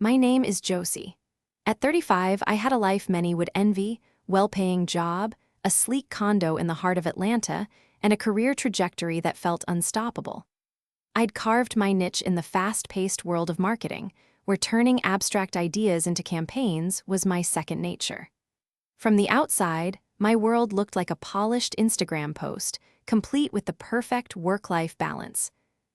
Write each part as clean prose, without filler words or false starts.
My name is Josie. At 35, I had a life many would envy: well-paying job, a sleek condo in the heart of Atlanta, and a career trajectory that felt unstoppable. I'd carved my niche in the fast-paced world of marketing, where turning abstract ideas into campaigns was my second nature. From the outside, my world looked like a polished Instagram post, complete with the perfect work-life balance.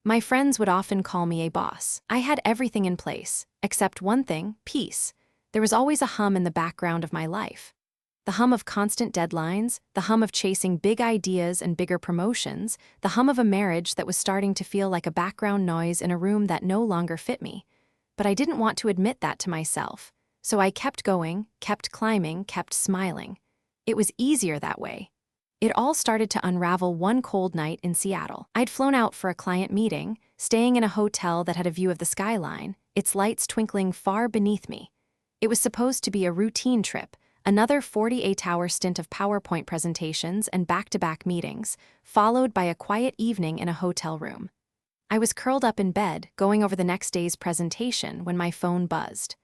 My friends would often call me a boss. I had everything in place, except one thing: peace. There was always a hum in the background of my life. The hum of constant deadlines, the hum of chasing big ideas and bigger promotions, the hum of a marriage that was starting to feel like a background noise in a room that no longer fit me. But I didn't want to admit that to myself, so I kept going, kept climbing, kept smiling. It was easier that way. It all started to unravel one cold night in Seattle. I'd flown out for a client meeting, staying in a hotel that had a view of the skyline, its lights twinkling far beneath me. It was supposed to be a routine trip, another 48-hour stint of PowerPoint presentations and back-to-back meetings, followed by a quiet evening in a hotel room. I was curled up in bed, going over the next day's presentation, when my phone buzzed.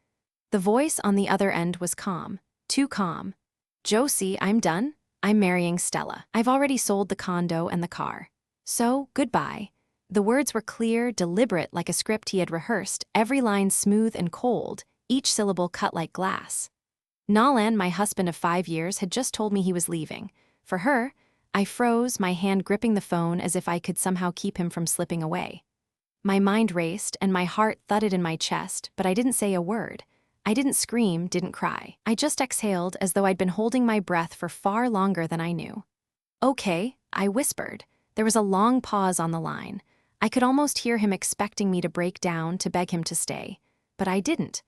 The voice on the other end was calm, too calm. "Josie, I'm done. I'm marrying Stella. I've already sold the condo and the car. So, goodbye." The words were clear, deliberate, like a script he had rehearsed, every line smooth and cold, each syllable cut like glass. Nolan, my husband of 5 years, had just told me he was leaving. For her, I froze, my hand gripping the phone as if I could somehow keep him from slipping away. My mind raced and my heart thudded in my chest, but I didn't say a word. I didn't scream, didn't cry. I just exhaled as though I'd been holding my breath for far longer than I knew. "Okay," I whispered. There was a long pause on the line. I could almost hear him expecting me to break down, to beg him to stay. But I didn't.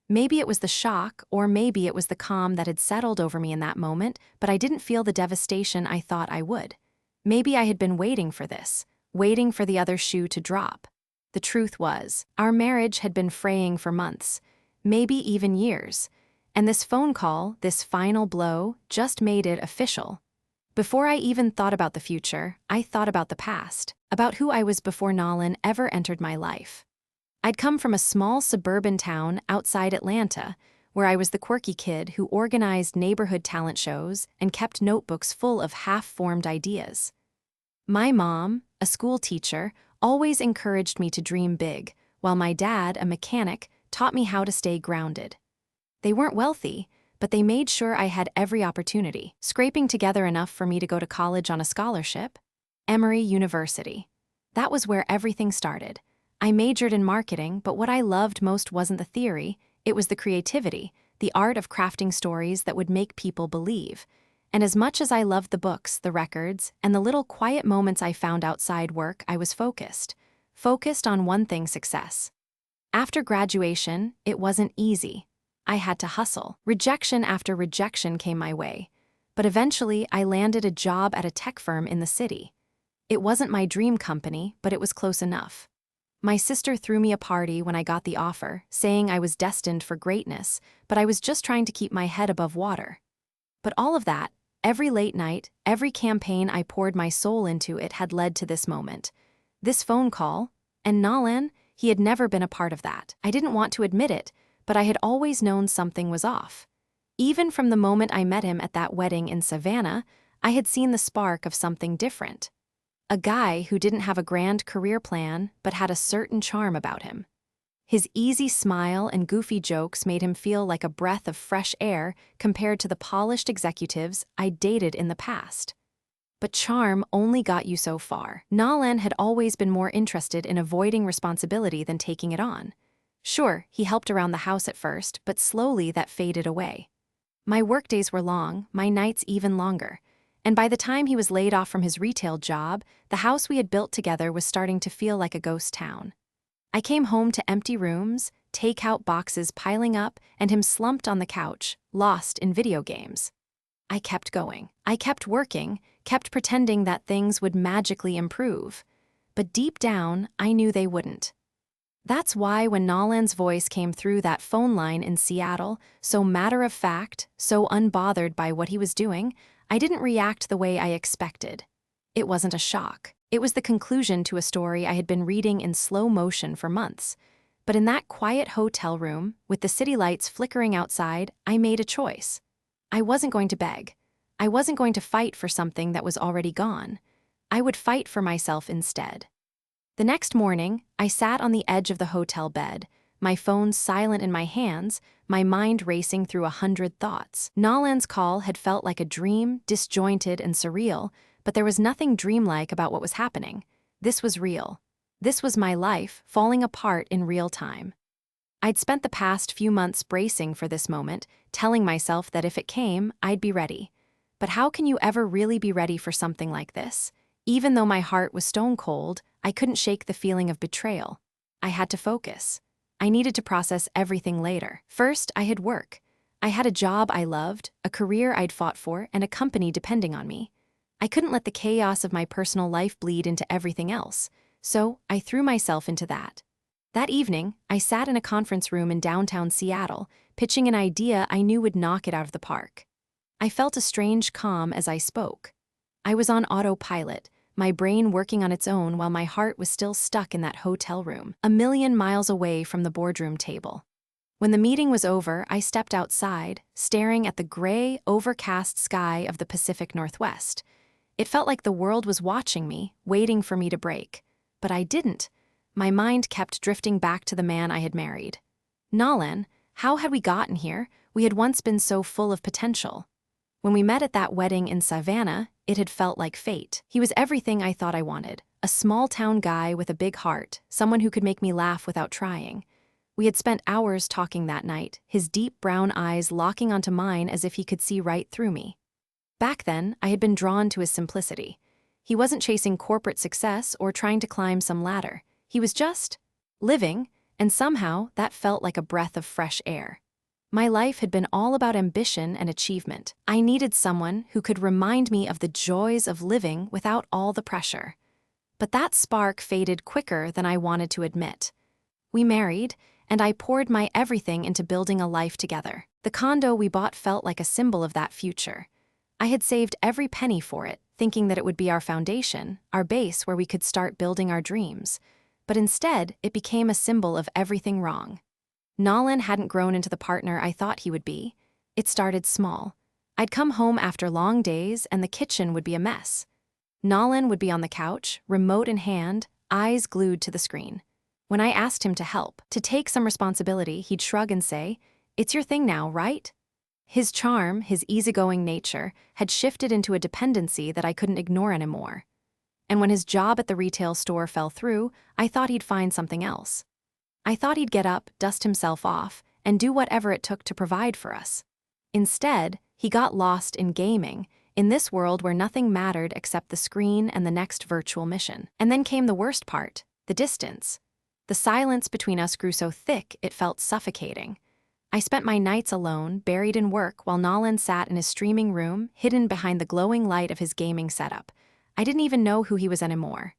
Maybe it was the shock, or maybe it was the calm that had settled over me in that moment, but I didn't feel the devastation I thought I would. Maybe I had been waiting for this, waiting for the other shoe to drop. The truth was, our marriage had been fraying for months, maybe even years, and this phone call, this final blow, just made it official. Before I even thought about the future, I thought about the past, about who I was before Nolan ever entered my life. I'd come from a small suburban town outside Atlanta, where I was the quirky kid who organized neighborhood talent shows and kept notebooks full of half-formed ideas. My mom, a school teacher, always encouraged me to dream big, while my dad, a mechanic, taught me how to stay grounded. They weren't wealthy, but they made sure I had every opportunity, scraping together enough for me to go to college on a scholarship. Emory University. That was where everything started. I majored in marketing, but what I loved most wasn't the theory, it was the creativity, the art of crafting stories that would make people believe. And as much as I loved the books, the records, and the little quiet moments I found outside work, I was focused on one thing: success. After graduation, it wasn't easy. I had to hustle. Rejection after rejection came my way. But eventually, I landed a job at a tech firm in the city. It wasn't my dream company, but it was close enough. My sister threw me a party when I got the offer, saying I was destined for greatness, but I was just trying to keep my head above water. But all of that, every late night, every campaign I poured my soul into, it had led to this moment. This phone call, and Nolan, he had never been a part of that. I didn't want to admit it, but I had always known something was off. Even from the moment I met him at that wedding in Savannah, I had seen the spark of something different. A guy who didn't have a grand career plan, but had a certain charm about him. His easy smile and goofy jokes made him feel like a breath of fresh air compared to the polished executives I'd dated in the past. But charm only got you so far. Nolan had always been more interested in avoiding responsibility than taking it on. Sure, he helped around the house at first, but slowly that faded away. My workdays were long, my nights even longer. And by the time he was laid off from his retail job, the house we had built together was starting to feel like a ghost town. I came home to empty rooms, takeout boxes piling up, and him slumped on the couch, lost in video games. I kept going. I kept working, kept pretending that things would magically improve. But deep down, I knew they wouldn't. That's why when Nolan's voice came through that phone line in Seattle, so matter-of-fact, so unbothered by what he was doing, I didn't react the way I expected. It wasn't a shock. It was the conclusion to a story I had been reading in slow motion for months. But in that quiet hotel room, with the city lights flickering outside, I made a choice. I wasn't going to beg. I wasn't going to fight for something that was already gone. I would fight for myself instead. The next morning, I sat on the edge of the hotel bed, my phone silent in my hands, my mind racing through 100 thoughts. Nolan's call had felt like a dream, disjointed and surreal, but there was nothing dreamlike about what was happening. This was real. This was my life, falling apart in real time. I'd spent the past few months bracing for this moment, telling myself that if it came, I'd be ready. But how can you ever really be ready for something like this? Even though my heart was stone cold, I couldn't shake the feeling of betrayal. I had to focus. I needed to process everything later. First, I had work. I had a job I loved, a career I'd fought for, and a company depending on me. I couldn't let the chaos of my personal life bleed into everything else, so I threw myself into that. That evening, I sat in a conference room in downtown Seattle, pitching an idea I knew would knock it out of the park. I felt a strange calm as I spoke. I was on autopilot, my brain working on its own while my heart was still stuck in that hotel room, a million miles away from the boardroom table. When the meeting was over, I stepped outside, staring at the gray, overcast sky of the Pacific Northwest. It felt like the world was watching me, waiting for me to break. But I didn't. My mind kept drifting back to the man I had married. Nolan, how had we gotten here? We had once been so full of potential. When we met at that wedding in Savannah, it had felt like fate. He was everything I thought I wanted. A small-town guy with a big heart, someone who could make me laugh without trying. We had spent hours talking that night, his deep brown eyes locking onto mine as if he could see right through me. Back then, I had been drawn to his simplicity. He wasn't chasing corporate success or trying to climb some ladder. He was just living, and somehow that felt like a breath of fresh air. My life had been all about ambition and achievement. I needed someone who could remind me of the joys of living without all the pressure. But that spark faded quicker than I wanted to admit. We married, and I poured my everything into building a life together. The condo we bought felt like a symbol of that future. I had saved every penny for it, thinking that it would be our foundation, our base where we could start building our dreams. But instead, it became a symbol of everything wrong. Nolan hadn't grown into the partner I thought he would be. It started small. I'd come home after long days and the kitchen would be a mess. Nolan would be on the couch, remote in hand, eyes glued to the screen. When I asked him to help, to take some responsibility, he'd shrug and say, "It's your thing now, right?" His charm, his easygoing nature, had shifted into a dependency that I couldn't ignore anymore. And when his job at the retail store fell through, I thought he'd find something else. I thought he'd get up, dust himself off, and do whatever it took to provide for us. Instead, he got lost in gaming, in this world where nothing mattered except the screen and the next virtual mission. And then came the worst part, the distance. The silence between us grew so thick it felt suffocating. I spent my nights alone, buried in work, while Nolan sat in his streaming room, hidden behind the glowing light of his gaming setup. I didn't even know who he was anymore.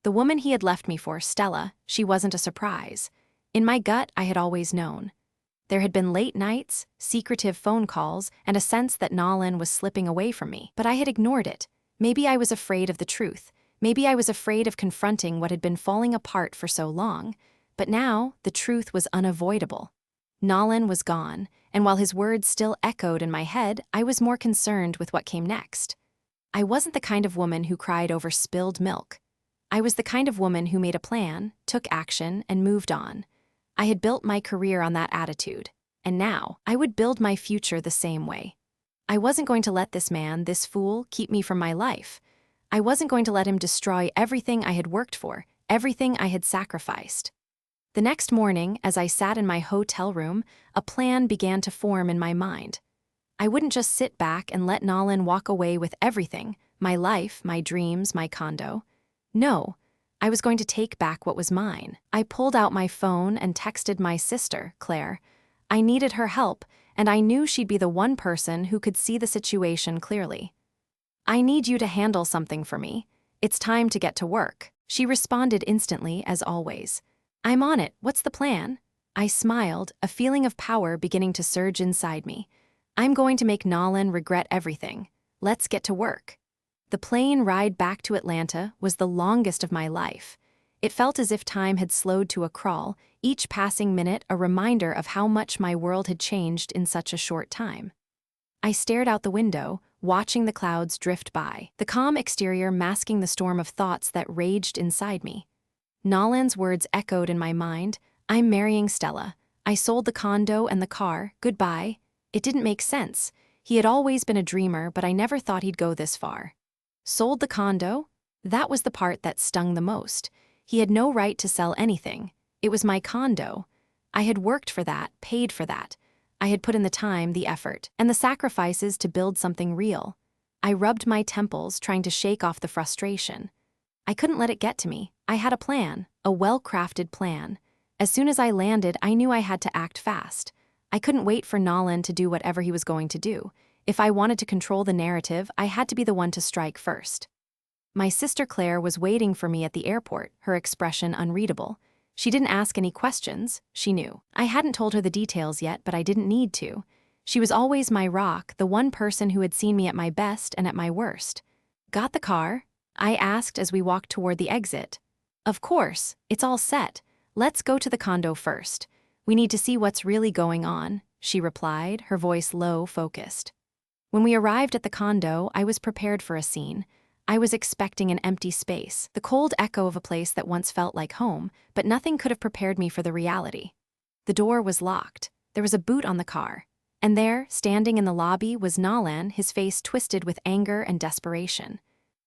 The woman he had left me for, Stella, she wasn't a surprise. In my gut, I had always known. There had been late nights, secretive phone calls, and a sense that Nolan was slipping away from me. But I had ignored it. Maybe I was afraid of the truth. Maybe I was afraid of confronting what had been falling apart for so long. But now, the truth was unavoidable. Nolan was gone, and while his words still echoed in my head, I was more concerned with what came next. I wasn't the kind of woman who cried over spilled milk. I was the kind of woman who made a plan, took action, and moved on. I had built my career on that attitude, and now I would build my future the same way. I wasn't going to let this man, this fool, keep me from my life. I wasn't going to let him destroy everything I had worked for, everything I had sacrificed. The next morning, as I sat in my hotel room, a plan began to form in my mind. I wouldn't just sit back and let Nolan walk away with everything, my life, my dreams, my condo. No. I was going to take back what was mine. I pulled out my phone and texted my sister, Claire. I needed her help, and I knew she'd be the one person who could see the situation clearly. "I need you to handle something for me. It's time to get to work." She responded instantly, as always. "I'm on it. What's the plan?" I smiled, a feeling of power beginning to surge inside me. "I'm going to make Nolan regret everything. Let's get to work." The plane ride back to Atlanta was the longest of my life. It felt as if time had slowed to a crawl, each passing minute a reminder of how much my world had changed in such a short time. I stared out the window, watching the clouds drift by, the calm exterior masking the storm of thoughts that raged inside me. Nolan's words echoed in my mind. I'm marrying Stella. I sold the condo and the car. Goodbye. It didn't make sense. He had always been a dreamer, but I never thought he'd go this far. Sold the condo? That was the part that stung the most. He had no right to sell anything. It was my condo. I had worked for that, paid for that. I had put in the time, the effort, and the sacrifices to build something real. I rubbed my temples, trying to shake off the frustration. I couldn't let it get to me. I had a plan, a well-crafted plan. As soon as I landed, I knew I had to act fast. I couldn't wait for Nolan to do whatever he was going to do. If I wanted to control the narrative, I had to be the one to strike first. My sister Claire was waiting for me at the airport, her expression unreadable. She didn't ask any questions, she knew. I hadn't told her the details yet, but I didn't need to. She was always my rock, the one person who had seen me at my best and at my worst. Got the car? I asked as we walked toward the exit. Of course, it's all set. Let's go to the condo first. We need to see what's really going on, she replied, her voice low, focused. When we arrived at the condo, I was prepared for a scene. I was expecting an empty space, the cold echo of a place that once felt like home, but nothing could have prepared me for the reality. The door was locked. There was a boot on the car. And there, standing in the lobby, was Nolan, his face twisted with anger and desperation.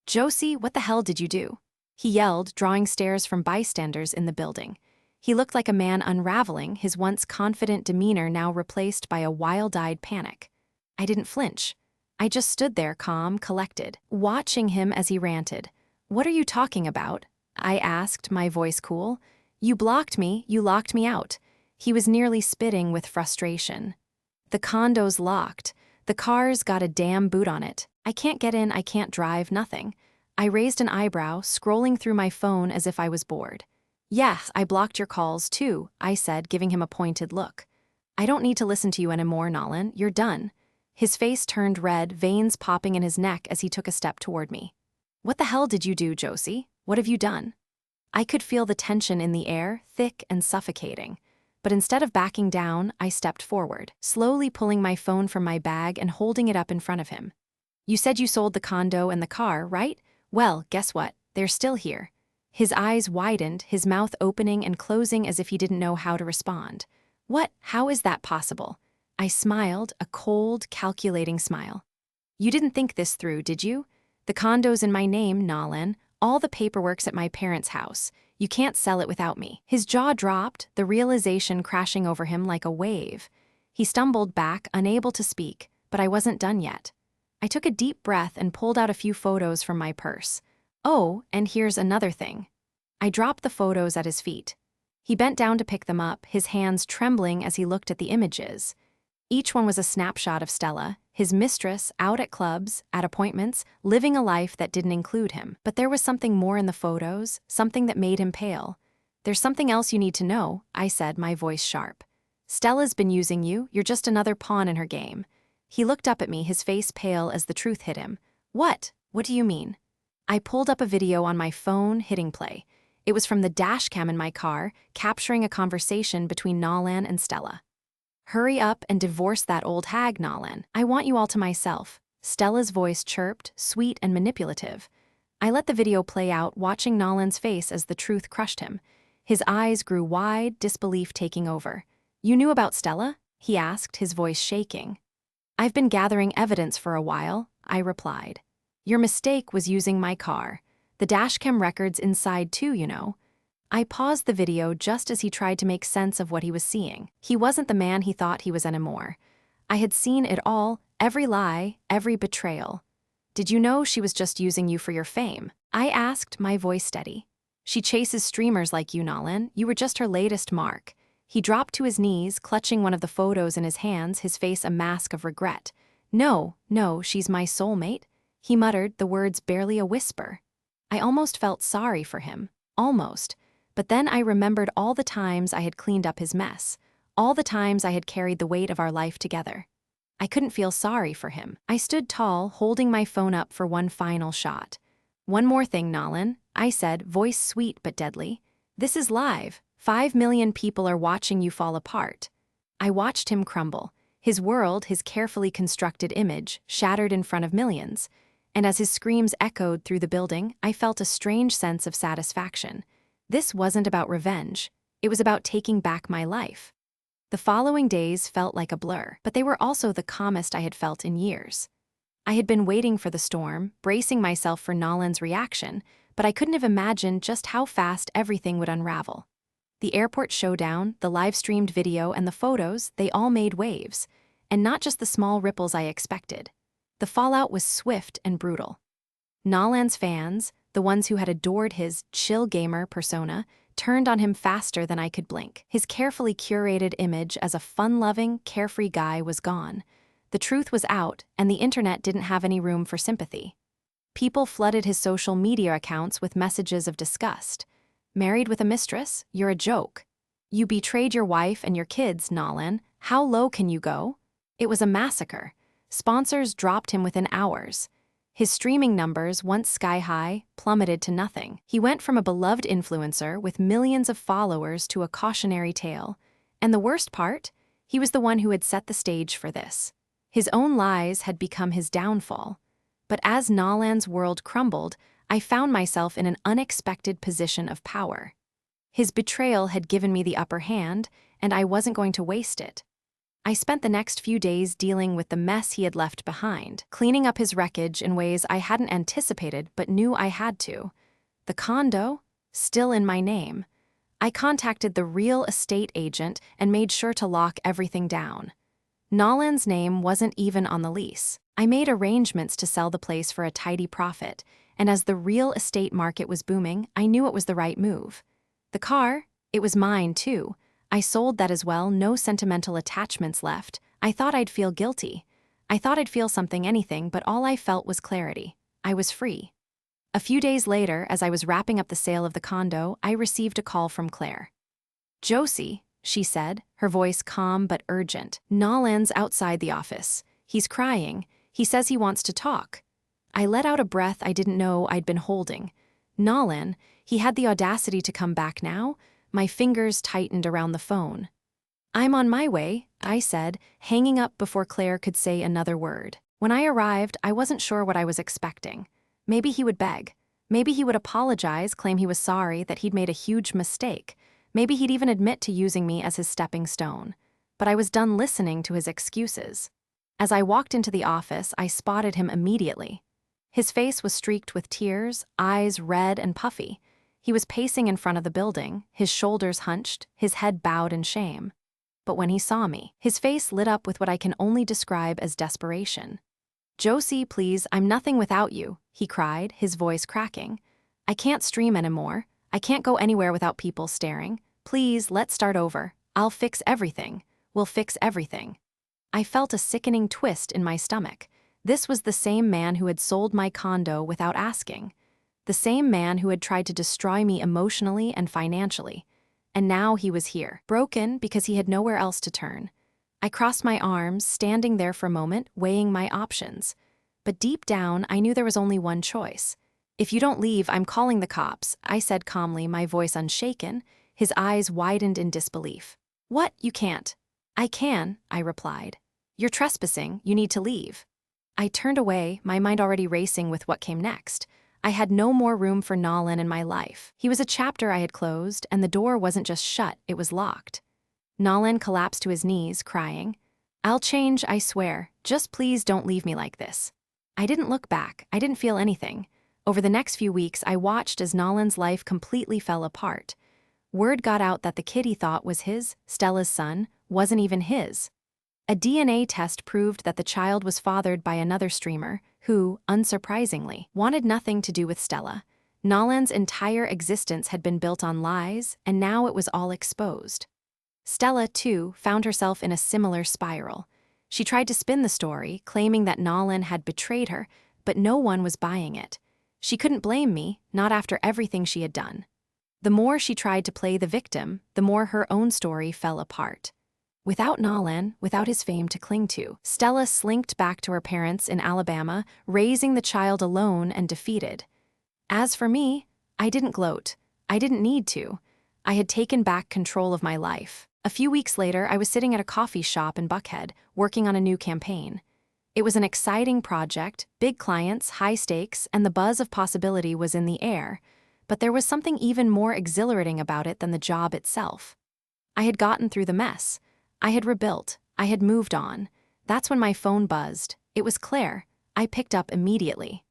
Josie, what the hell did you do? He yelled, drawing stares from bystanders in the building. He looked like a man unraveling, his once confident demeanor now replaced by a wild-eyed panic. I didn't flinch. I just stood there calm, collected, watching him as he ranted. What are you talking about? I asked, my voice cool. You blocked me, you locked me out. He was nearly spitting with frustration. The condo's locked. The car's got a damn boot on it. I can't get in, I can't drive, nothing. I raised an eyebrow, scrolling through my phone as if I was bored. Yes, I blocked your calls too, I said, giving him a pointed look. I don't need to listen to you anymore, Nolan. You're done. His face turned red, veins popping in his neck as he took a step toward me. What the hell did you do, Josie? What have you done? I could feel the tension in the air, thick and suffocating. But instead of backing down, I stepped forward, slowly pulling my phone from my bag and holding it up in front of him. You said you sold the condo and the car, right? Well, guess what? They're still here. His eyes widened, his mouth opening and closing as if he didn't know how to respond. What? How is that possible? I smiled, a cold, calculating smile. You didn't think this through, did you? The condo's in my name, Nolan. All the paperwork's at my parents' house. You can't sell it without me. His jaw dropped, the realization crashing over him like a wave. He stumbled back, unable to speak, but I wasn't done yet. I took a deep breath and pulled out a few photos from my purse. Oh, and here's another thing. I dropped the photos at his feet. He bent down to pick them up, his hands trembling as he looked at the images. Each one was a snapshot of Stella, his mistress, out at clubs, at appointments, living a life that didn't include him. But there was something more in the photos, something that made him pale. There's something else you need to know, I said, my voice sharp. Stella's been using you, you're just another pawn in her game. He looked up at me, his face pale as the truth hit him. What? What do you mean? I pulled up a video on my phone, hitting play. It was from the dash cam in my car, capturing a conversation between Nolan and Stella. Hurry up and divorce that old hag, Nolan. I want you all to myself. Stella's voice chirped, sweet and manipulative. I let the video play out, watching Nolan's face as the truth crushed him. His eyes grew wide, disbelief taking over. You knew about Stella? He asked, his voice shaking. I've been gathering evidence for a while, I replied. Your mistake was using my car. The dashcam records inside too, you know. I paused the video just as he tried to make sense of what he was seeing. He wasn't the man he thought he was anymore. I had seen it all, every lie, every betrayal. Did you know she was just using you for your fame? I asked, my voice steady. She chases streamers like you, Nolan. You were just her latest mark. He dropped to his knees, clutching one of the photos in his hands, his face a mask of regret. No, she's my soulmate. He muttered, the words barely a whisper. I almost felt sorry for him. Almost. But then I remembered all the times I had cleaned up his mess, all the times I had carried the weight of our life together. I couldn't feel sorry for him. I stood tall, holding my phone up for one final shot. One more thing, Nolan, I said, voice sweet but deadly. This is live. 5 million people are watching you fall apart. I watched him crumble. His world, his carefully constructed image, shattered in front of millions. And as his screams echoed through the building, I felt a strange sense of satisfaction. This wasn't about revenge. It was about taking back my life. The following days felt like a blur, but they were also the calmest I had felt in years. I had been waiting for the storm, bracing myself for Nolan's reaction, but I couldn't have imagined just how fast everything would unravel. The airport showdown, the live-streamed video, and the photos, they all made waves. And not just the small ripples I expected. The fallout was swift and brutal. Nolan's fans, the ones who had adored his chill gamer persona, turned on him faster than I could blink. His carefully curated image as a fun-loving, carefree guy was gone. The truth was out, and the internet didn't have any room for sympathy. People flooded his social media accounts with messages of disgust. Married with a mistress? You're a joke. You betrayed your wife and your kids, Nolan. How low can you go? It was a massacre. Sponsors dropped him within hours. His streaming numbers, once sky-high, plummeted to nothing. He went from a beloved influencer with millions of followers to a cautionary tale. And the worst part? He was the one who had set the stage for this. His own lies had become his downfall. But as Nolan's world crumbled, I found myself in an unexpected position of power. His betrayal had given me the upper hand, and I wasn't going to waste it. I spent the next few days dealing with the mess he had left behind, cleaning up his wreckage in ways I hadn't anticipated but knew I had to. The condo? Still in my name. I contacted the real estate agent and made sure to lock everything down. Nolan's name wasn't even on the lease. I made arrangements to sell the place for a tidy profit, and as the real estate market was booming, I knew it was the right move. The car? It was mine, too. I sold that as well, no sentimental attachments left. I thought I'd feel guilty. I thought I'd feel something, anything, but all I felt was clarity. I was free. A few days later, as I was wrapping up the sale of the condo, I received a call from Claire. "Josie," she said, her voice calm but urgent. "Nolan's outside the office. He's crying. He says he wants to talk." I let out a breath I didn't know I'd been holding. Nolan, he had the audacity to come back now? My fingers tightened around the phone. "I'm on my way," I said, hanging up before Claire could say another word. When I arrived, I wasn't sure what I was expecting. Maybe he would beg. Maybe he would apologize, claim he was sorry, that he'd made a huge mistake. Maybe he'd even admit to using me as his stepping stone. But I was done listening to his excuses. As I walked into the office, I spotted him immediately. His face was streaked with tears, eyes red and puffy. He was pacing in front of the building, his shoulders hunched, his head bowed in shame. But when he saw me, his face lit up with what I can only describe as desperation. "Josie, please, I'm nothing without you," he cried, his voice cracking. "I can't stream anymore. I can't go anywhere without people staring. Please, let's start over. I'll fix everything. We'll fix everything." I felt a sickening twist in my stomach. This was the same man who had sold my condo without asking. The same man who had tried to destroy me emotionally and financially. And now he was here, broken because he had nowhere else to turn. I crossed my arms, standing there for a moment, weighing my options. But deep down, I knew there was only one choice. "If you don't leave, I'm calling the cops," I said calmly, my voice unshaken. His eyes widened in disbelief. "What? You can't." "I can," I replied. "You're trespassing. You need to leave." I turned away, my mind already racing with what came next. I had no more room for Nolan in my life. He was a chapter I had closed, and the door wasn't just shut, it was locked. Nolan collapsed to his knees, crying, "I'll change, I swear. Just please don't leave me like this." I didn't look back. I didn't feel anything. Over the next few weeks, I watched as Nolan's life completely fell apart. Word got out that the kid he thought was his, Stella's son, wasn't even his. A DNA test proved that the child was fathered by another streamer who, unsurprisingly, wanted nothing to do with Stella. Nolan's entire existence had been built on lies, and now it was all exposed. Stella, too, found herself in a similar spiral. She tried to spin the story, claiming that Nolan had betrayed her, but no one was buying it. She couldn't blame me, not after everything she had done. The more she tried to play the victim, the more her own story fell apart. Without Nolan, without his fame to cling to, Stella slinked back to her parents in Alabama, raising the child alone and defeated. As for me, I didn't gloat. I didn't need to. I had taken back control of my life. A few weeks later, I was sitting at a coffee shop in Buckhead, working on a new campaign. It was an exciting project, big clients, high stakes, and the buzz of possibility was in the air. But there was something even more exhilarating about it than the job itself. I had gotten through the mess. I had rebuilt. I had moved on. That's when my phone buzzed. It was Claire. I picked up immediately.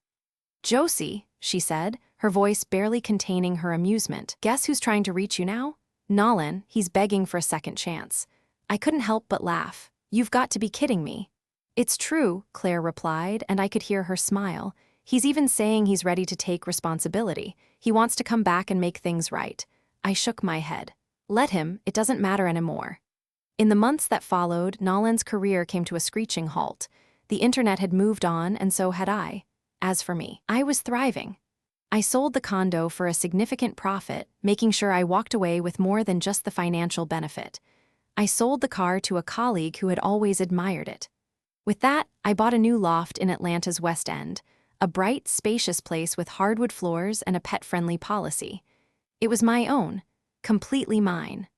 "Josie," she said, her voice barely containing her amusement. "Guess who's trying to reach you now?" "Nolan. He's begging for a second chance." I couldn't help but laugh. "You've got to be kidding me." "It's true," Claire replied, and I could hear her smile. "He's even saying he's ready to take responsibility. He wants to come back and make things right." I shook my head. "Let him, it doesn't matter anymore." In the months that followed, Nolan's career came to a screeching halt. The internet had moved on, and so had I. As for me, I was thriving. I sold the condo for a significant profit, making sure I walked away with more than just the financial benefit. I sold the car to a colleague who had always admired it. With that, I bought a new loft in Atlanta's West End, a bright, spacious place with hardwood floors and a pet-friendly policy. It was my own, completely mine.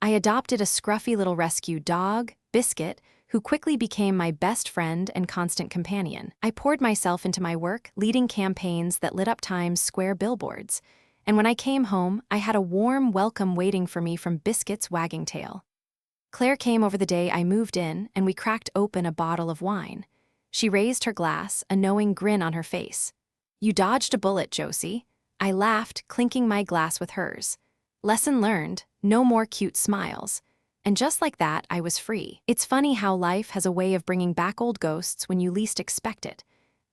I adopted a scruffy little rescue dog, Biscuit, who quickly became my best friend and constant companion. I poured myself into my work, leading campaigns that lit up Times Square billboards. And when I came home, I had a warm welcome waiting for me from Biscuit's wagging tail. Claire came over the day I moved in, and we cracked open a bottle of wine. She raised her glass, a knowing grin on her face. "You dodged a bullet, Josie." I laughed, clinking my glass with hers. Lesson learned, no more cute smiles. And just like that, I was free. It's funny how life has a way of bringing back old ghosts when you least expect it.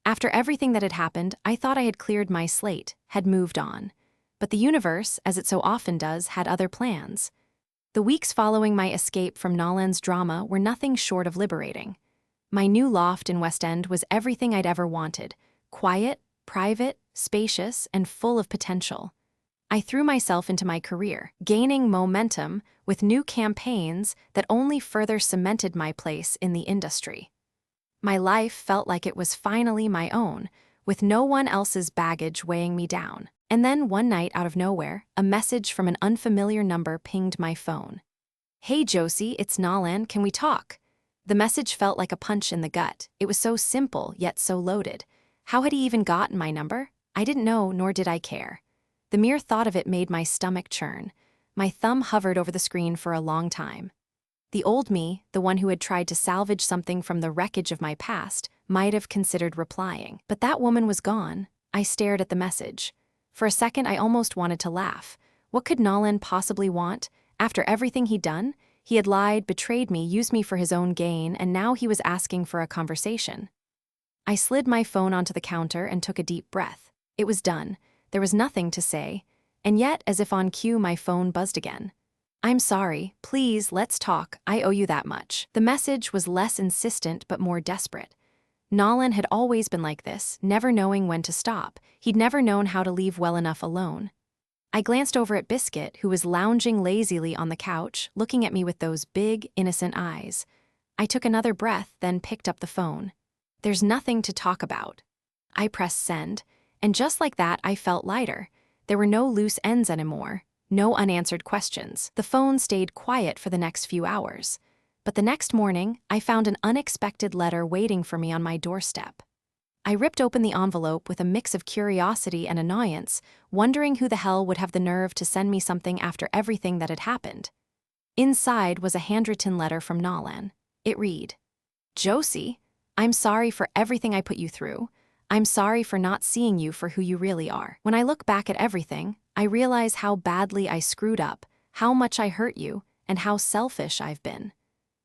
After everything that had happened, I thought I had cleared my slate, had moved on. But the universe, as it so often does, had other plans. The weeks following my escape from Nolan's drama were nothing short of liberating. My new loft in West End was everything I'd ever wanted: quiet, private, spacious, and full of potential. I threw myself into my career, gaining momentum with new campaigns that only further cemented my place in the industry. My life felt like it was finally my own, with no one else's baggage weighing me down. And then one night, out of nowhere, a message from an unfamiliar number pinged my phone. "Hey Josie, it's Nolan, can we talk?" The message felt like a punch in the gut. It was so simple, yet so loaded. How had he even gotten my number? I didn't know, nor did I care. The mere thought of it made my stomach churn. My thumb hovered over the screen for a long time. The old me, the one who had tried to salvage something from the wreckage of my past, might have considered replying. But that woman was gone. I stared at the message. For a second, I almost wanted to laugh. What could Nolan possibly want? After everything he'd done, he had lied, betrayed me, used me for his own gain, and now he was asking for a conversation. I slid my phone onto the counter and took a deep breath. It was done. There was nothing to say. And yet, as if on cue, my phone buzzed again. "I'm sorry. Please, let's talk. I owe you that much." The message was less insistent but more desperate. Nolan had always been like this, never knowing when to stop. He'd never known how to leave well enough alone. I glanced over at Biscuit, who was lounging lazily on the couch, looking at me with those big, innocent eyes. I took another breath, then picked up the phone. "There's nothing to talk about." I pressed send, and just like that, I felt lighter. There were no loose ends anymore, no unanswered questions. The phone stayed quiet for the next few hours. But the next morning, I found an unexpected letter waiting for me on my doorstep. I ripped open the envelope with a mix of curiosity and annoyance, wondering who the hell would have the nerve to send me something after everything that had happened. Inside was a handwritten letter from Nolan. It read, "Josie, I'm sorry for everything I put you through. I'm sorry for not seeing you for who you really are. When I look back at everything, I realize how badly I screwed up, how much I hurt you, and how selfish I've been.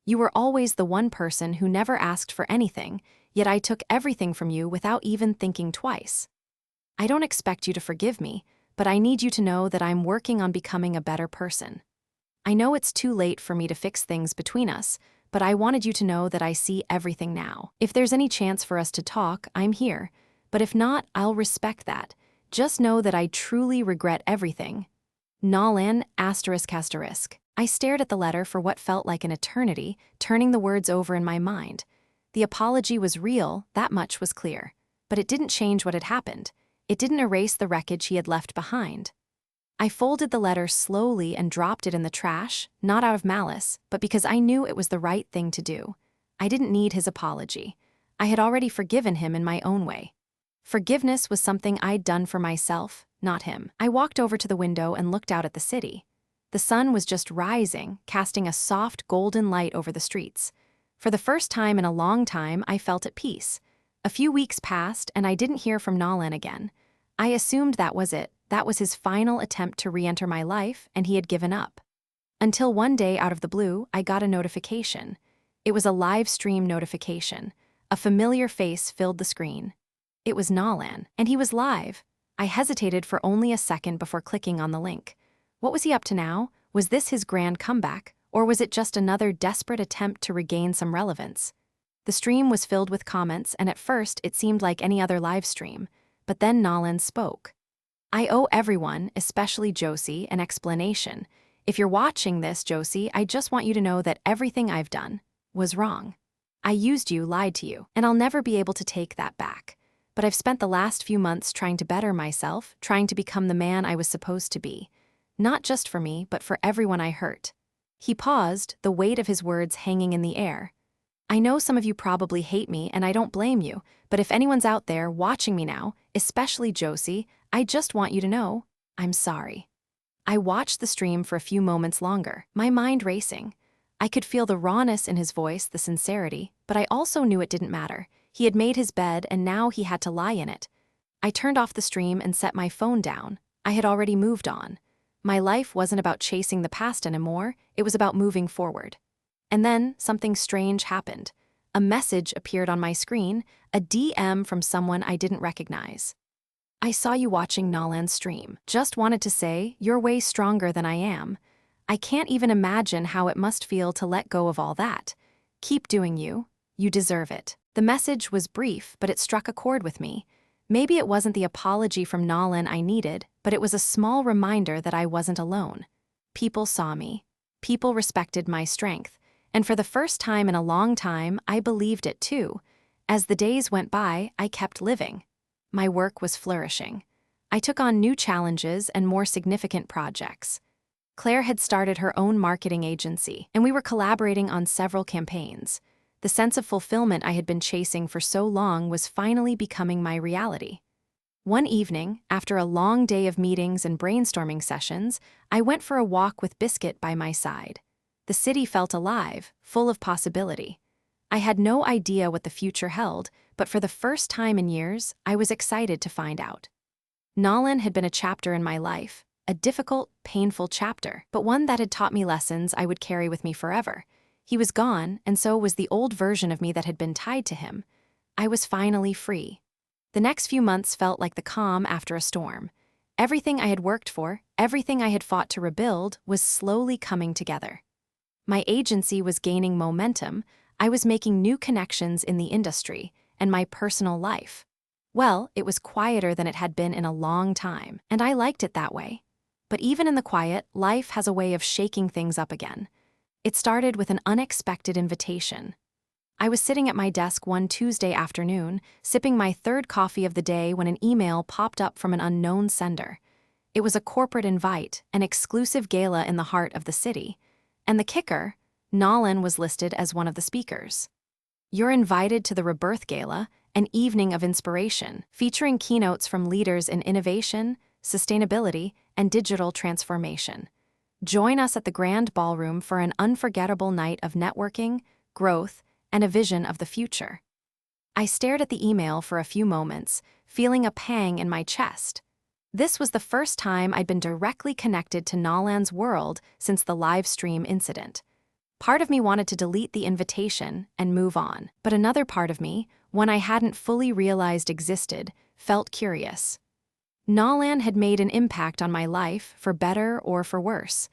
You were always the one person who never asked for anything, yet I took everything from you without even thinking twice. I don't expect you to forgive me, but I need you to know that I'm working on becoming a better person. I know it's too late for me to fix things between us, but I wanted you to know that I see everything now. If there's any chance for us to talk, I'm here, but if not, I'll respect that. Just know that I truly regret everything. Nolan, ****. I stared at the letter for what felt like an eternity, turning the words over in my mind. The apology was real, that much was clear. But it didn't change what had happened. It didn't erase the wreckage he had left behind. I folded the letter slowly and dropped it in the trash, not out of malice, but because I knew it was the right thing to do. I didn't need his apology. I had already forgiven him in my own way. Forgiveness was something I'd done for myself, not him. I walked over to the window and looked out at the city. The sun was just rising, casting a soft golden light over the streets. For the first time in a long time, I felt at peace. A few weeks passed, and I didn't hear from Nolan again. I assumed that was it. That was his final attempt to re-enter my life, and he had given up. Until one day, out of the blue, I got a notification. It was a live stream notification. A familiar face filled the screen. It was Nolan, and he was live. I hesitated for only a second before clicking on the link. What was he up to now? Was this his grand comeback, or was it just another desperate attempt to regain some relevance? The stream was filled with comments, and at first it seemed like any other live stream. But then Nolan spoke. I owe everyone, especially Josie, an explanation. If you're watching this, Josie, I just want you to know that everything I've done was wrong. I used you, lied to you, and I'll never be able to take that back. But I've spent the last few months trying to better myself, trying to become the man I was supposed to be. Not just for me, but for everyone I hurt. He paused, the weight of his words hanging in the air. I know some of you probably hate me, and I don't blame you, but if anyone's out there watching me now, especially Josie, I just want you to know, I'm sorry. I watched the stream for a few moments longer, my mind racing. I could feel the rawness in his voice, the sincerity, but I also knew it didn't matter. He had made his bed, and now he had to lie in it. I turned off the stream and set my phone down. I had already moved on. My life wasn't about chasing the past anymore, it was about moving forward. And then something strange happened. A message appeared on my screen, a DM from someone I didn't recognize. I saw you watching Nolan's stream. Just wanted to say, you're way stronger than I am. I can't even imagine how it must feel to let go of all that. Keep doing you. You deserve it. The message was brief, but it struck a chord with me. Maybe it wasn't the apology from Nolan I needed, but it was a small reminder that I wasn't alone. People saw me. People respected my strength. And for the first time in a long time, I believed it too. As the days went by, I kept living. My work was flourishing. I took on new challenges and more significant projects. Claire had started her own marketing agency, and we were collaborating on several campaigns. The sense of fulfillment I had been chasing for so long was finally becoming my reality. One evening, after a long day of meetings and brainstorming sessions, I went for a walk with Biscuit by my side. The city felt alive, full of possibility. I had no idea what the future held, but for the first time in years, I was excited to find out. Nolan had been a chapter in my life, a difficult, painful chapter, but one that had taught me lessons I would carry with me forever. He was gone, and so was the old version of me that had been tied to him. I was finally free. The next few months felt like the calm after a storm. Everything I had worked for, everything I had fought to rebuild, was slowly coming together. My agency was gaining momentum, I was making new connections in the industry, and my personal life. Well, it was quieter than it had been in a long time, and I liked it that way. But even in the quiet, life has a way of shaking things up again. It started with an unexpected invitation. I was sitting at my desk one Tuesday afternoon, sipping my third coffee of the day when an email popped up from an unknown sender. It was a corporate invite, an exclusive gala in the heart of the city. And the kicker, Nolan was listed as one of the speakers. You're invited to the Rebirth Gala, an evening of inspiration, featuring keynotes from leaders in innovation, sustainability, and digital transformation. Join us at the Grand Ballroom for an unforgettable night of networking, growth, and a vision of the future. I stared at the email for a few moments, feeling a pang in my chest. This was the first time I'd been directly connected to Nolan's world since the live stream incident. Part of me wanted to delete the invitation and move on, but another part of me, one I hadn't fully realized existed, felt curious. Nolan had made an impact on my life, for better or for worse.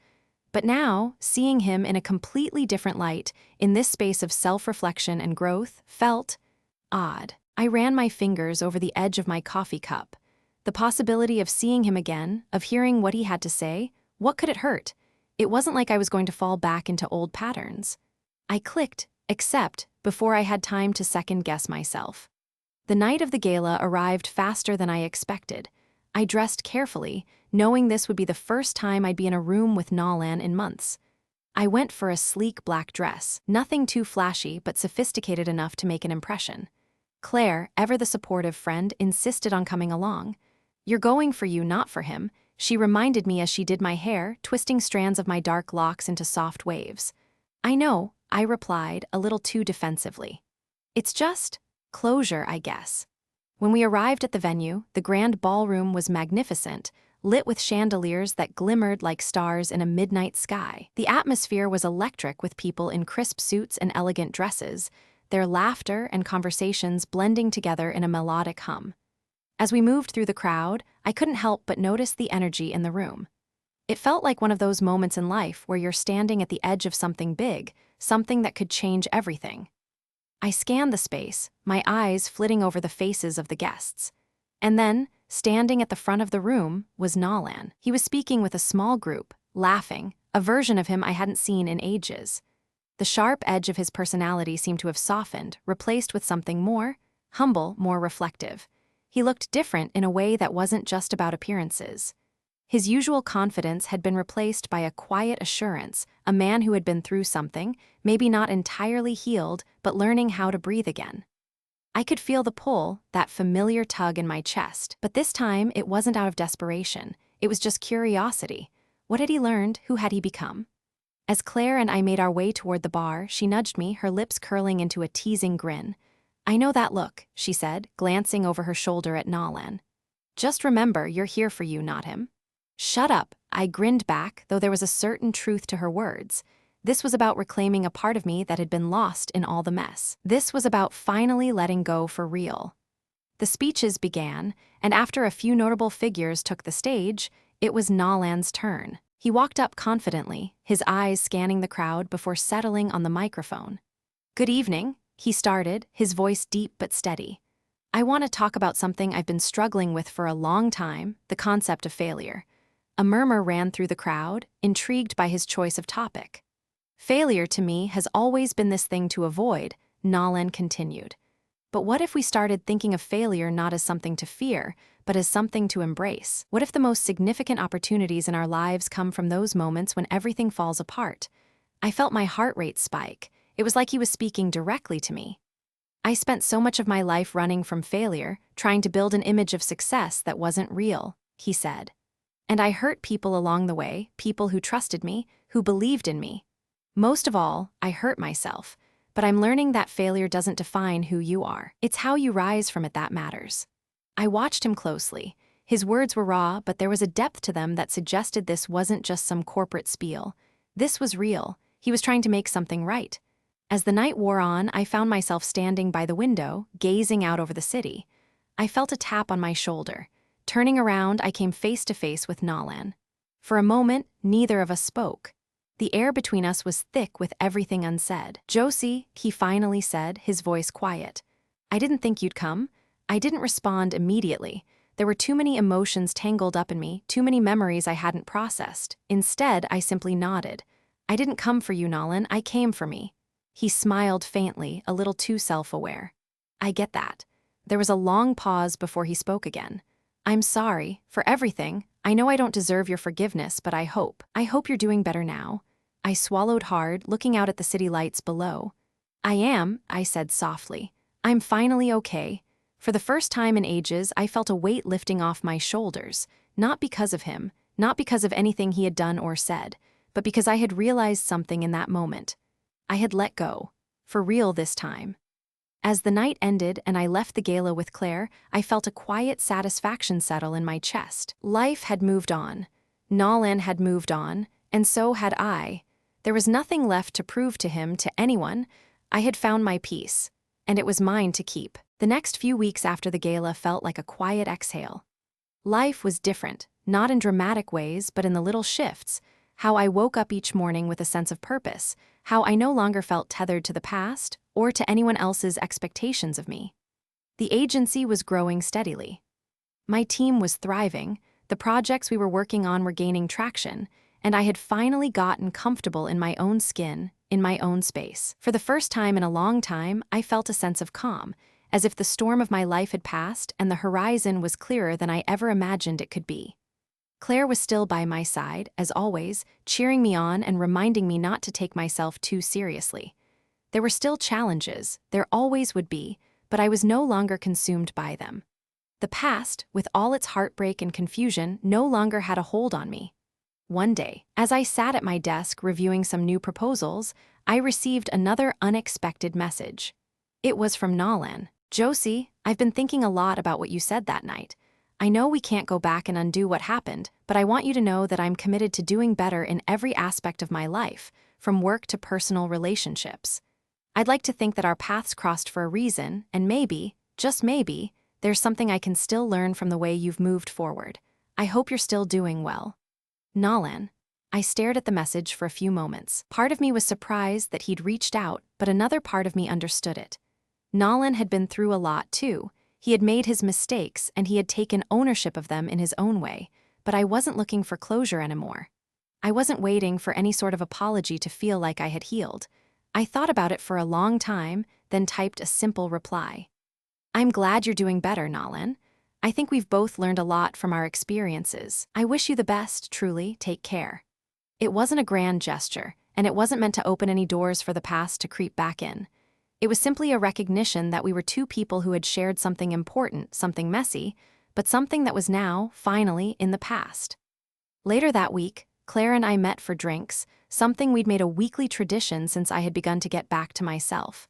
But now, seeing him in a completely different light, in this space of self-reflection and growth, felt odd. I ran my fingers over the edge of my coffee cup. The possibility of seeing him again, of hearing what he had to say, what could it hurt? It wasn't like I was going to fall back into old patterns. I clicked accept before I had time to second-guess myself. The night of the gala arrived faster than I expected. I dressed carefully, knowing this would be the first time I'd be in a room with Nolan in months. I went for a sleek black dress, nothing too flashy but sophisticated enough to make an impression. Claire, ever the supportive friend, insisted on coming along. "You're going for you, not for him," she reminded me as she did my hair, twisting strands of my dark locks into soft waves. "I know," I replied, a little too defensively. "It's just closure, I guess." When we arrived at the venue, the grand ballroom was magnificent, lit with chandeliers that glimmered like stars in a midnight sky. The atmosphere was electric with people in crisp suits and elegant dresses, their laughter and conversations blending together in a melodic hum. As we moved through the crowd, I couldn't help but notice the energy in the room. It felt like one of those moments in life where you're standing at the edge of something big, something that could change everything. I scanned the space, my eyes flitting over the faces of the guests. And then, standing at the front of the room, was Nolan. He was speaking with a small group, laughing, a version of him I hadn't seen in ages. The sharp edge of his personality seemed to have softened, replaced with something more humble, more reflective. He looked different in a way that wasn't just about appearances. His usual confidence had been replaced by a quiet assurance, a man who had been through something, maybe not entirely healed, but learning how to breathe again. I could feel the pull, that familiar tug in my chest, but this time it wasn't out of desperation. It was just curiosity. What had he learned? Who had he become? As Claire and I made our way toward the bar, she nudged me, her lips curling into a teasing grin. "I know that look," she said, glancing over her shoulder at Nolan. "Just remember, you're here for you, not him." "Shut up," I grinned back, though there was a certain truth to her words. This was about reclaiming a part of me that had been lost in all the mess. This was about finally letting go for real. The speeches began, and after a few notable figures took the stage, it was Nolan's turn. He walked up confidently, his eyes scanning the crowd before settling on the microphone. "Good evening," he started, his voice deep but steady. "I want to talk about something I've been struggling with for a long time, the concept of failure." A murmur ran through the crowd, intrigued by his choice of topic. "Failure to me has always been this thing to avoid," Nolan continued. "But what if we started thinking of failure not as something to fear, but as something to embrace? What if the most significant opportunities in our lives come from those moments when everything falls apart?" I felt my heart rate spike. It was like he was speaking directly to me. "I spent so much of my life running from failure, trying to build an image of success that wasn't real," he said. "And I hurt people along the way, people who trusted me, who believed in me. Most of all, I hurt myself, but I'm learning that failure doesn't define who you are. It's how you rise from it that matters." I watched him closely. His words were raw, but there was a depth to them that suggested this wasn't just some corporate spiel. This was real. He was trying to make something right. As the night wore on, I found myself standing by the window, gazing out over the city. I felt a tap on my shoulder. Turning around, I came face to face with Nolan. For a moment, neither of us spoke. The air between us was thick with everything unsaid. "Josie," he finally said, his voice quiet. "I didn't think you'd come." I didn't respond immediately. There were too many emotions tangled up in me, too many memories I hadn't processed. Instead, I simply nodded. "I didn't come for you, Nolan. I came for me." He smiled faintly, a little too self-aware. "I get that." There was a long pause before he spoke again. "I'm sorry for everything. I know I don't deserve your forgiveness, but I hope you're doing better now." I swallowed hard, looking out at the city lights below. "I am," I said softly. "I'm finally okay." For the first time in ages, I felt a weight lifting off my shoulders, not because of him, not because of anything he had done or said, but because I had realized something in that moment. I had let go, for real this time. As the night ended and I left the gala with Claire, I felt a quiet satisfaction settle in my chest. Life had moved on. Nolan had moved on, and so had I. There was nothing left to prove to him, to anyone. I had found my peace, and it was mine to keep. The next few weeks after the gala felt like a quiet exhale. Life was different, not in dramatic ways, but in the little shifts. How I woke up each morning with a sense of purpose, how I no longer felt tethered to the past or to anyone else's expectations of me. The agency was growing steadily. My team was thriving, the projects we were working on were gaining traction, and I had finally gotten comfortable in my own skin, in my own space. For the first time in a long time, I felt a sense of calm, as if the storm of my life had passed and the horizon was clearer than I ever imagined it could be. Claire was still by my side, as always, cheering me on and reminding me not to take myself too seriously. There were still challenges, there always would be, but I was no longer consumed by them. The past, with all its heartbreak and confusion, no longer had a hold on me. One day, as I sat at my desk reviewing some new proposals, I received another unexpected message. It was from Nolan. "Josie, I've been thinking a lot about what you said that night. I know we can't go back and undo what happened, but I want you to know that I'm committed to doing better in every aspect of my life, from work to personal relationships. I'd like to think that our paths crossed for a reason, and maybe, just maybe, there's something I can still learn from the way you've moved forward. I hope you're still doing well. Nolan." I stared at the message for a few moments. Part of me was surprised that he'd reached out, but another part of me understood it. Nolan had been through a lot too. He had made his mistakes and he had taken ownership of them in his own way, but I wasn't looking for closure anymore. I wasn't waiting for any sort of apology to feel like I had healed. I thought about it for a long time, then typed a simple reply. "I'm glad you're doing better, Nolan. I think we've both learned a lot from our experiences. I wish you the best, truly, take care." It wasn't a grand gesture, and it wasn't meant to open any doors for the past to creep back in. It was simply a recognition that we were two people who had shared something important, something messy, but something that was now, finally, in the past. Later that week, Claire and I met for drinks, something we'd made a weekly tradition since I had begun to get back to myself.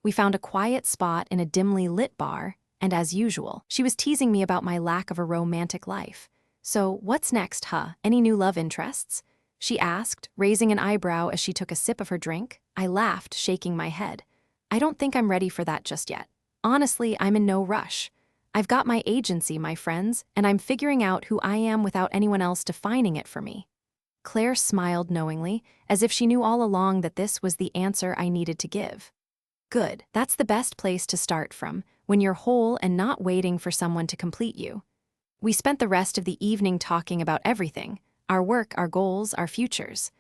We found a quiet spot in a dimly lit bar, and as usual, she was teasing me about my lack of a romantic life. "So, what's next, huh? Any new love interests?" she asked, raising an eyebrow as she took a sip of her drink. I laughed, shaking my head. "I don't think I'm ready for that just yet. Honestly, I'm in no rush. I've got my agency, my friends, and I'm figuring out who I am without anyone else defining it for me." Claire smiled knowingly, as if she knew all along that this was the answer I needed to give. "Good, that's the best place to start from, when you're whole and not waiting for someone to complete you." We spent the rest of the evening talking about everything, our work, our goals, our futures.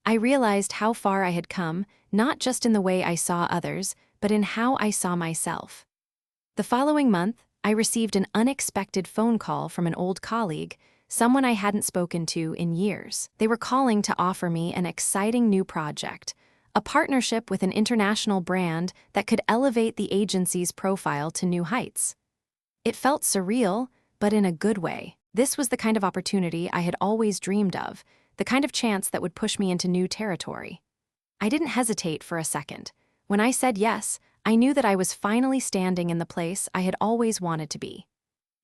I realized how far I had come, not just in the way I saw others, but in how I saw myself. The following month, I received an unexpected phone call from an old colleague, someone I hadn't spoken to in years. They were calling to offer me an exciting new project, a partnership with an international brand that could elevate the agency's profile to new heights. It felt surreal, but in a good way. This was the kind of opportunity I had always dreamed of, the kind of chance that would push me into new territory. I didn't hesitate for a second. When I said yes, I knew that I was finally standing in the place I had always wanted to be.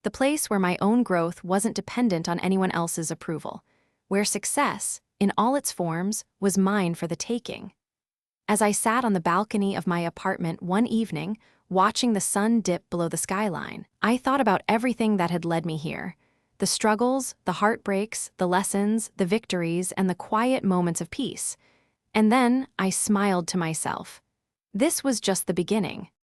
The place where my own growth wasn't dependent on anyone else's approval, where success, in all its forms, was mine for the taking. As I sat on the balcony of my apartment one evening, watching the sun dip below the skyline, I thought about everything that had led me here. The struggles, the heartbreaks, the lessons, the victories, and the quiet moments of peace. And then I smiled to myself. This was just the beginning.